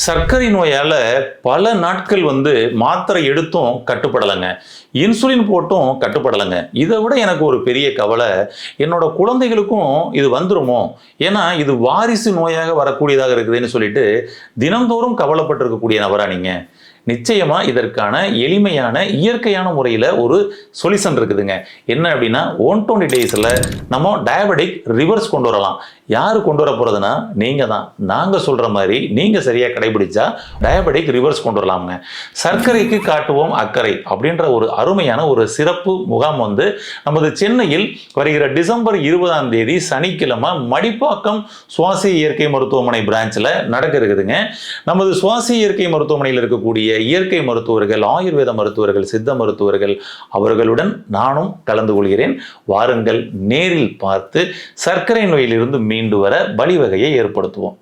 சர்க்கரை நோயால் பல நாட்கள் மாத்திரை எடுத்தும் கட்டுப்படலைங்க. இன்சுலின் போட்டும் கட்டுப்படலைங்க. இதை விட எனக்கு ஒரு பெரிய கவலை, என்னோட குழந்தைகளுக்கும் இது வந்துருமோ, ஏன்னா இது வாரிசு நோயாக வரக்கூடியதாக இருக்குதுன்னு சொல்லிட்டு தினந்தோறும் கவலைப்பட்டிருக்கக்கூடிய நபரா நீங்க? நிச்சயமா இதற்கான எளிமையான இயற்கையான முறையில் ஒரு சொல்யூஷன் இருக்குதுங்க. என்ன அப்படின்னா 120 டேஸில் நம்ம டயபெட்டிக் ரிவர்ஸ் கொண்டு வரலாம். யாரு கொண்டு வர போறதுன்னா நீங்க தான். நாங்க சொல்ற மாதிரி நீங்க சரியா கடைபிடிச்சா டயபெட்டிக் ரிவர்ஸ் கொண்டு வரலாமுங்க. சர்க்கரைக்கு காட்டுவோம் அக்கறை அப்படின்ற ஒரு அருமையான ஒரு சிறப்பு முகாம் நமது சென்னையில் வருகிற டிசம்பர் 20ஆம் தேதி சனிக்கிழமை மடிப்பாக்கம் சுவாசி இயற்கை மருத்துவமனை பிரான்ச்ல நடக்க இருக்குதுங்க. நமது சுவாசி இயற்கை மருத்துவமனையில் இருக்கக்கூடிய இயற்கை மருத்துவர்கள், ஆயுர்வேத மருத்துவர்கள், சித்த மருத்துவர்கள் அவர்களுடன் நானும் கலந்து கொள்கிறேன். வாருங்கள், நேரில் பார்த்து சர்க்கரை நோயிலிருந்து மீண்டு வர வழிவகையை ஏற்படுத்துவோம்.